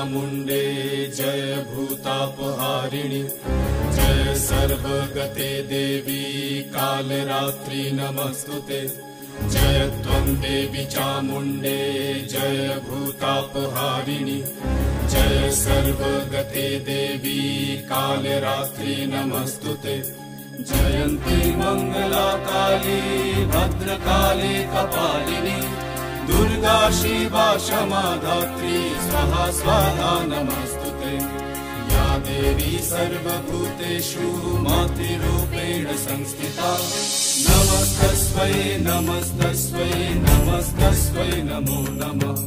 चामुण्डे जय भूतापहारिणि जय सर्वगते देवी कालरात्रि नमस्तुते जय त्वं देवी चामुण्डे जय भूतापहारिणि जय सर्वगते देवी कालरात्रि नमस्तुते जयन्ती मंगला काली भद्रकाली कपालिनी दुर्गा शिवा क्षमा धात्री स्वाहा स्वाहा नमस्तुते या देवी सर्वभूतेषु मातृरूपेण संस्थिता नमस्तस्मै नमस्तस्मै नमस्तस्मै नमो नमः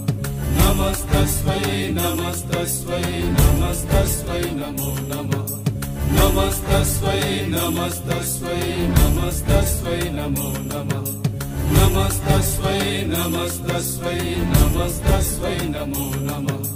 नमस्तस्मै नमस्तस्मै नमस्तस्मै नमो नमः नमस्तस्मै नमस्तस्मै नमस्तस्मै नमो नमः नमस्तस्मै नमस्तस्मै नमस्तस्मै नमो नमः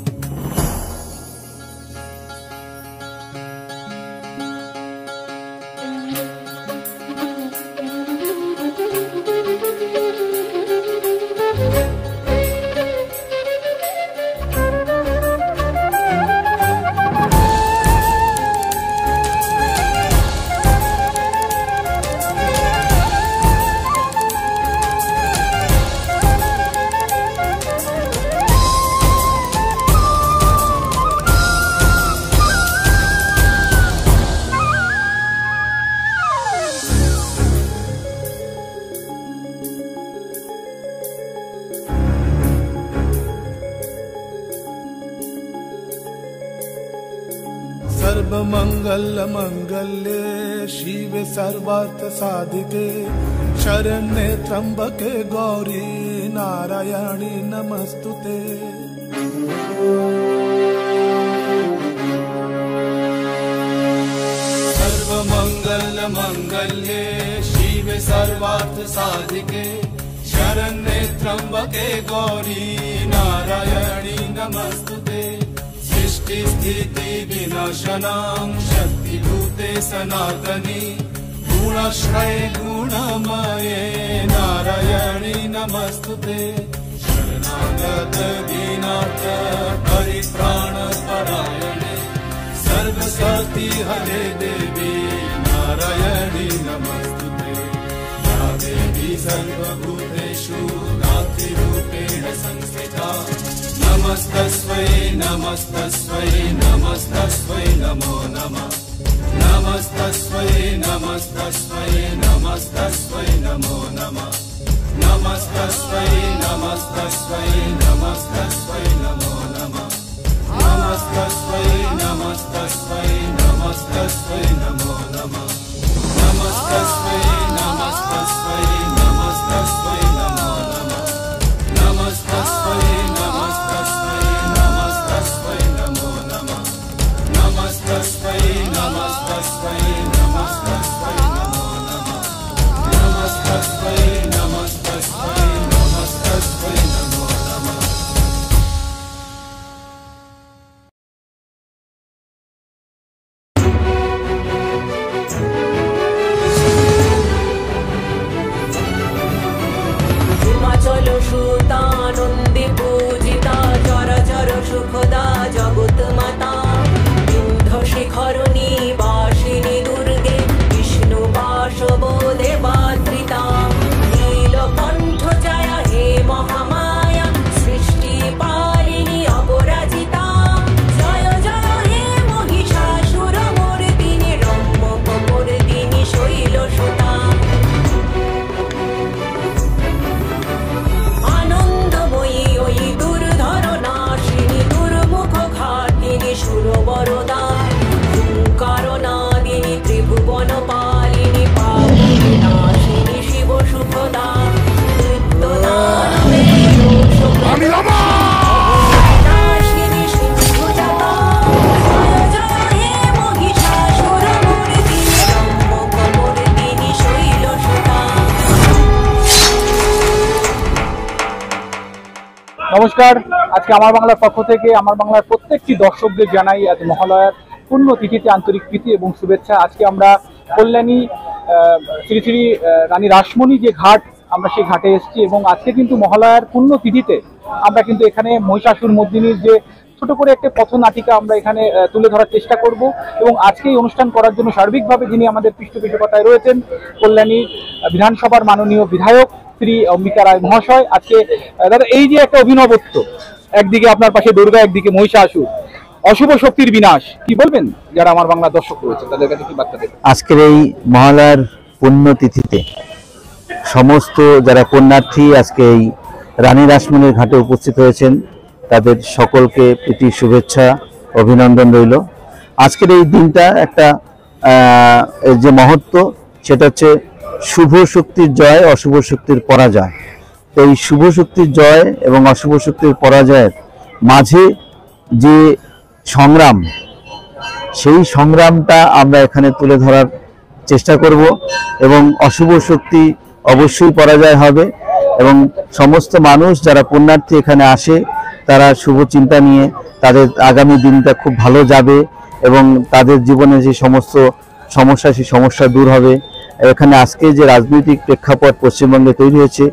सर्वमंगल मंगल्ये शिवे सर्वार्थ साधिके शरण्ये त्र्यंबके गौरी नारायणी नमस्तुते सर्वमंगल मंगल्ये शिवे सर्वार्थ साधिके शरण्ये त्र्यंबके गौरी नारायणी नमस्तुते सृष्टि स्थिति विनाशनां शक्तिभूते सनातनी गुणाश्रये गुणमये नारायणी नमस्तुते शरणागत दीनार्थ परित्राण परायणे सर्वशक्ति हरे देवी नारायणी नमस्तुते या देवी सर्वभूतेषु मातृरूपेण संस्थिता नमस्तस्मै नमस्तस्मै नमस्तस्मै नमो नमः नमस्तस्मै नमस्तस्मै नमस्तस्मै नमो नमः नमस्तस्मै नमस्तस्मै नमस्तस्मै नमो नमः नमस्तस्मै नमस्तस्मै नमस्तस्मै नमो नमः नमस्तस्मै नमस्तस्मै नमस्तस्मै नमो नमः नमस्तस्मै नमस्तस्मै नमस्तस्मै नमो नमः नमस्तस्मै नमस्तस्मै नमस्तस्मै नमो नमः नमस्तस्मै नमस्तस्मै नमस्तस्मै नमो नमः चलो सुतानंदी पूजिता चर चर सुखदा जगत माता युद्ध शिखर निवासिनी दुर्गे विष्णु वासवोदे बात्रिता नीलकंठ जय हे महामाया सृष्टि पालिनी अपराजिता जय जय हे महिषासुर मर्दिनी रम्यक मर्दिनी शैलसुता आनंदमयी ओई दुर्धर नाशिनी दुर्मुख घाटिनी सुरवरदा ओंकार नादिनी त्रिभुवन पालिनी पावनी नाशिनी शिव सुखदा नृत्यदानवे नाशिनी सिंधुजाता जय जय हे महिषासुर मर्दिनी रम्यक मर्दिनी शैलसुता। नमस्कार आज के आमार बांगलार पक्ष থেকে आमार बांगलार प्रत्येकटी दर्शकদের জানাই আজ মহালয়ার পূর্ণ তিথিতে আন্তরিক প্রীতি এবং শুভেচ্ছা। আজকে আমরা কল্যাণী শ্রী শ্রী রানী রাসমণি যে ঘাট আমরা সেই ঘাটে এসেছি এবং আজকে কিন্তু মহালয়ার পূর্ণ তিথিতে আমরা কিন্তু এখানে মহিষাসুর মর্দিনীর যে ছোট করে একটা পথনাটিকা আমরা এখানে তুলে ধরার চেষ্টা করব। এবং আজকে এই অনুষ্ঠান করার জন্য সার্বিকভাবে যিনি আমাদের পৃষ্ঠপোষকতায় রয়েছেন, কল্যাণী বিধানসভার মাননীয় বিধায়ক শ্রী অম্বিকা রায় মহাশয়। আজকে দাদা, এই যে একটা অভিনবত্ব, একদিকে আপনার পাশে দুর্গা, একদিকে মহিষাসুর, অশুভ শক্তির বিনাশ, কি বলবেন যারা আমার বাংলা দর্শক রয়েছে তাদের কাছে কি বার্তা দেবেন? আজকের এই মহালয়ার পুণ্যতিথিতে সমস্ত যারা পুণ্যার্থী আজকে এই রানী রাসমণির ঘাটে উপস্থিত হয়েছেন, তাদের সকলকে প্রীতি শুভেচ্ছা অভিনন্দন রইল। আজকের এই দিনটা একটা যে মহত্ব, সেটা হচ্ছে শুভ শক্তির জয়, অশুভ শক্তির পরাজয়। তো এই শুভ শক্তির জয় এবং অশুভ শক্তির পরাজয়ের মাঝে যে সংগ্রাম, সেই সংগ্রামটা আমরা এখানে তুলে ধরার চেষ্টা করব। এবং অশুভ শক্তি অবশ্যই পরাজয় হবে এবং সমস্ত মানুষ যারা পুণ্যার্থী এখানে আসে, তারা শুভ চিন্তা নিয়ে তাদের আগামী দিনটা খুব ভালো যাবে এবং তাদের জীবনে যে সমস্ত সমস্যা, সেই সমস্যা দূর হবে। এখানে আজকে যে রাজনৈতিক প্রেক্ষাপট পশ্চিমবঙ্গে তৈরি হয়েছে,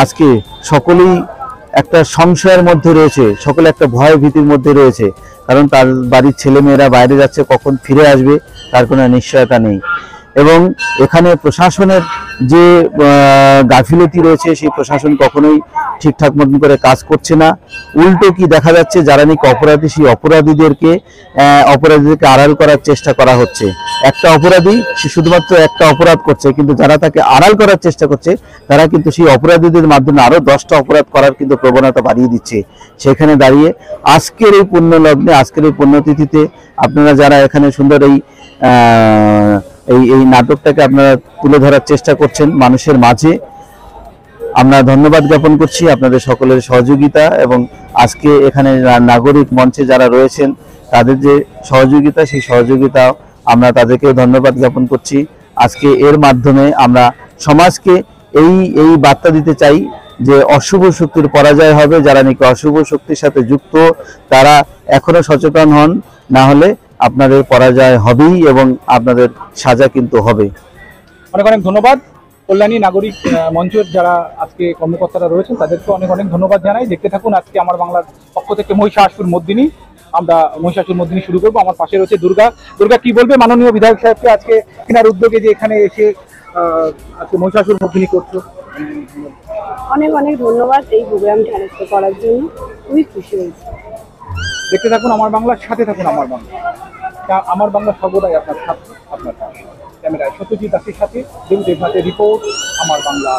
আজকে সকলেই একটা সংশয়ের মধ্যে রয়েছে, সকলে একটা ভয় ভীতির মধ্যে রয়েছে, কারণ তার বাড়ির ছেলেমেয়েরা বাইরে যাচ্ছে, কখন ফিরে আসবে তার কোনো নিশ্চয়তা নেই। এবং এখানে প্রশাসনের যে গাফিলতি রয়েছে, সেই প্রশাসন কখনোই ঠিকঠাক মতন করে কাজ করছে না। উল্টো কি দেখা যাচ্ছে, যারা নাকি অপরাধী, সেই অপরাধীদেরকে আড়াল করার চেষ্টা করা হচ্ছে। একটা অপরাধী, সে শুধুমাত্র একটা অপরাধ করছে, কিন্তু যারা তাকে আড়াল করার চেষ্টা করছে, তারা কিন্তু সেই অপরাধীদের মাধ্যমে আরো 10টা অপরাধ করার কিন্তু প্রবণতা বাড়িয়ে দিচ্ছে। সেখানে দাঁড়িয়ে আজকের এই পুণ্য লগ্নে, আজকের এই পুণ্যতিথিতে আপনারা যারা এখানে সুন্দর এই নাটকটাকে আপনারা তুলে ধরার চেষ্টা করছেন মানুষের মাঝে, আমরা ধন্যবাদ জ্ঞাপন করছি আপনাদের সকলের সহযোগিতা। এবং আজকে এখানে নাগরিক মঞ্চে যারা রয়েছেন, তাদের যে সহযোগিতা, সেই সহযোগিতা আমরা তাদেরকে ধন্যবাদ জ্ঞাপন করছি। আজকে এর মাধ্যমে আমরা সমাজকে এই বার্তা দিতে চাই যে অশুভ শক্তির পরাজয় হবে। যারা নাকি অশুভ শক্তির সাথে যুক্ত, তারা এখনো সচেতন হন, না হলে আপনাদের পরাজয় হবেই এবং আপনাদের সাজা কিন্তু হবে। অনেক অনেক ধন্যবাদ। কল্যাণী নাগরিক মঞ্চের যারা আজকে কর্মকর্তারা রয়েছেন, তাদেরকে অনেক অনেক ধন্যবাদ জানাই। দেখতে থাকুন আজকে আমার বাংলার পক্ষ থেকে মহিষাসুর মর্দিনী। আমরা মহিষাসুর মর্দিনী শুরু করবো। আমার পাশে রয়েছে দুর্গা। দুর্গা, কি বলবে মাননীয় বিধায়ক সাহেবকে আজকে কেনার উদ্যোগে যে এখানে এসে আজকে মহিষাসুর মর্দিনী করছো? অনেক অনেক ধন্যবাদ এই প্রোগ্রামটি আয়োজন করার জন্য, খুবই খুশি হয়েছি। দেখতে থাকুন আমার বাংলার সাথে থাকুন আমার বাংলা। আমার বাংলা সর্বদাই আপনার সাথে, আপনার ক্যামেরায় সত্যজিৎ দাসের সাথে দেবনাথের রিপোর্ট, আমার বাংলা।